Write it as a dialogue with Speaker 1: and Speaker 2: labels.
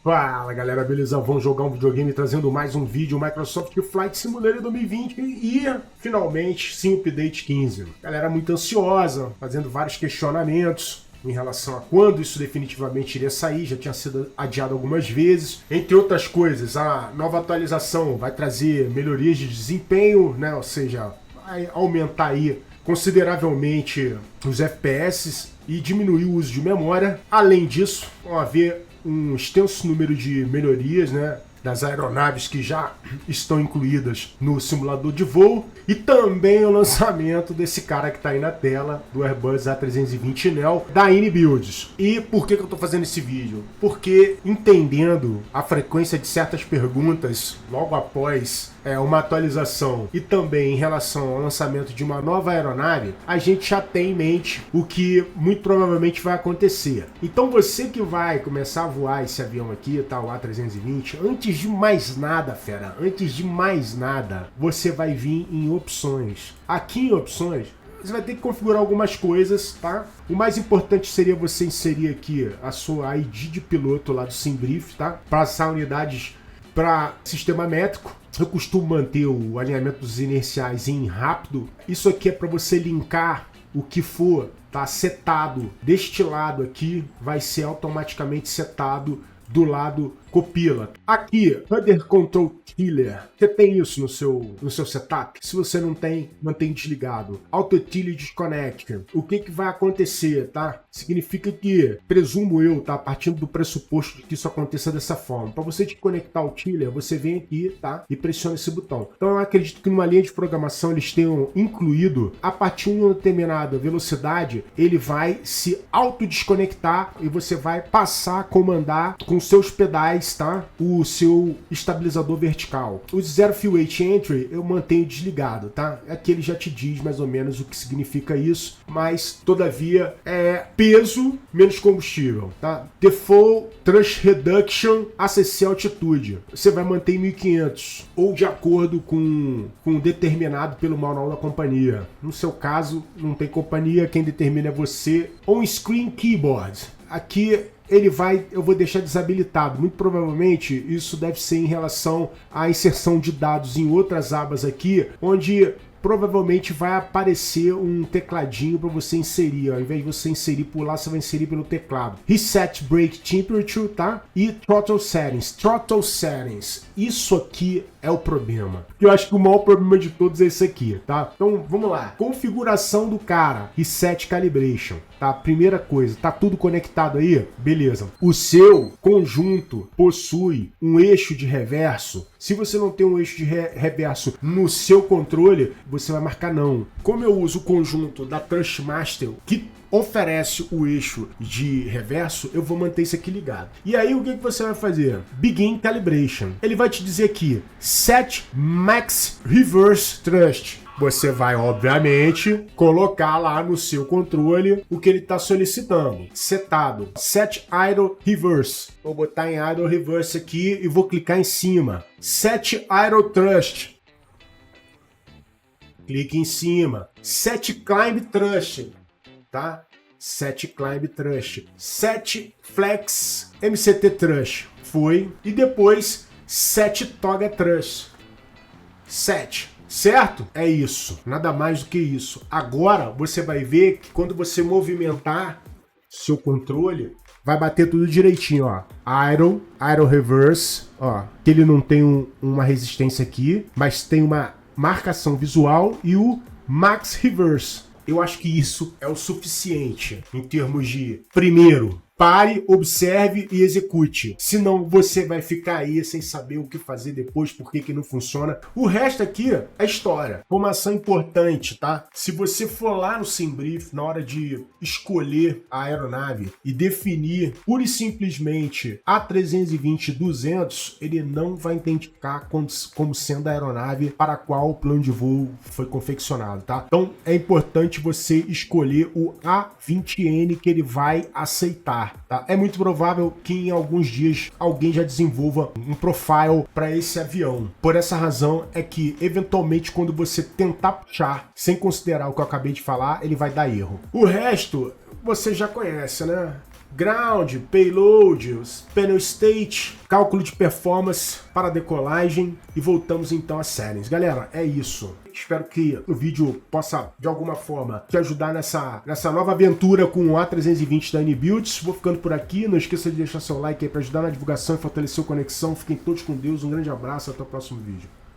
Speaker 1: Fala galera, beleza? Vamos jogar um videogame trazendo mais um vídeo Microsoft Flight Simulator 2020 e finalmente sim o update 15. Galera muito ansiosa, fazendo vários questionamentos em relação a quando isso definitivamente iria sair, já tinha sido adiado algumas vezes. Entre outras coisas, a nova atualização vai trazer melhorias de desempenho, né? Ou seja, vai aumentar aí consideravelmente os FPS e diminuir o uso de memória. Além disso, vão haver um extenso número de melhorias, né, das aeronaves que já estão incluídas no simulador de voo e também o lançamento desse cara que está aí na tela, do Airbus A320neo da Inibuilds. E por que eu estou fazendo esse vídeo? Porque entendendo a frequência de certas perguntas logo após uma atualização e também em relação ao lançamento de uma nova aeronave, a gente já tem em mente o que muito provavelmente vai acontecer. Então você que vai começar a voar esse avião aqui, tá, o A320, antes de mais nada, fera, antes de mais nada, você vai vir em opções. Aqui em opções, você vai ter que configurar algumas coisas, tá? O mais importante seria você inserir aqui a sua ID de piloto lá do SimBrief, tá? Passar unidades para sistema métrico. Eu costumo manter o alinhamento dos inerciais em rápido. Isso aqui é para você linkar o que for, tá, setado deste lado aqui, vai ser automaticamente setado do lado copila. Aqui, Rudder Control Killer. Você tem isso no seu setup? Se você não tem, mantém desligado. Auto Utility Disconnect. O que vai acontecer, tá? Significa que, presumo eu, tá? Partindo do pressuposto de que isso aconteça dessa forma. Para você desconectar o Killer, você vem aqui, tá? E pressiona esse botão. Então eu acredito que numa linha de programação eles tenham incluído, a partir de uma determinada velocidade, ele vai se autodesconectar e você vai passar a comandar com seus pedais, tá, o seu estabilizador vertical. O Zero Fuel Weight Entry eu mantenho desligado, tá? Aqui ele já te diz mais ou menos o que significa isso, mas todavia é peso menos combustível, tá? Default Thrust Reduction ACC altitude. Você vai manter em 1500 ou de acordo com determinado pelo manual da companhia. No seu caso, não tem companhia, quem determina é você. On-screen keyboard. Aqui eu vou deixar desabilitado. Muito provavelmente isso deve ser em relação à inserção de dados em outras abas aqui, onde provavelmente vai aparecer um tecladinho para você inserir. Ao invés de você inserir por lá, você vai inserir pelo teclado. Reset Brake Temperature, tá? E Throttle Settings. Throttle Settings. Isso aqui é o problema. Eu acho que o maior problema de todos é esse aqui, tá? Então, vamos lá. Configuração do cara. Reset Calibration, tá? Primeira coisa, tá tudo conectado aí? Beleza. O seu conjunto possui um eixo de reverso. Se você não tem um eixo de reverso no seu controle, você vai marcar não. Como eu uso o conjunto da Thrustmaster, que oferece o eixo de reverso, eu vou manter isso aqui ligado. E aí o que você vai fazer? Begin Calibration. Ele vai te dizer aqui, Set Max Reverse Thrust. Você vai, obviamente, colocar lá no seu controle o que ele está solicitando. Setado. Set Idle Reverse. Vou botar em Idle Reverse aqui e vou clicar em cima. Set Idle Thrust. Clique em cima. Set Climb Thrust. Tá? Set Climb Thrust. Set Flex MCT Thrust. Foi. E depois, Set Toga Thrust. Set. Certo? É isso. Nada mais do que isso. Agora, você vai ver que quando você movimentar seu controle, vai bater tudo direitinho, ó. Idle Reverse, ó. Que ele não tem uma resistência aqui, mas tem uma marcação visual e o Max Reverse. Eu acho que isso é o suficiente em termos de, primeiro, pare, observe e execute. Senão você vai ficar aí sem saber o que fazer depois, por que não funciona. O resto aqui é história. Informação importante, tá? Se você for lá no SimBrief, na hora de escolher a aeronave e definir pura e simplesmente A320-200, ele não vai identificar como sendo a aeronave para a qual o plano de voo foi confeccionado, tá? Então é importante você escolher o A20N que ele vai aceitar. Tá? É muito provável que em alguns dias alguém já desenvolva um profile para esse avião. Por essa razão é que, eventualmente, quando você tentar puxar, sem considerar o que eu acabei de falar, ele vai dar erro. O resto, você já conhece, né? ground, payload, panel state, cálculo de performance para decolagem e voltamos então às settings. Galera, é isso. Espero que o vídeo possa, de alguma forma, te ajudar nessa nova aventura com o A320 da Anibuilds. Vou ficando por aqui. Não esqueça de deixar seu like aí para ajudar na divulgação e fortalecer a conexão. Fiquem todos com Deus. Um grande abraço. Até o próximo vídeo.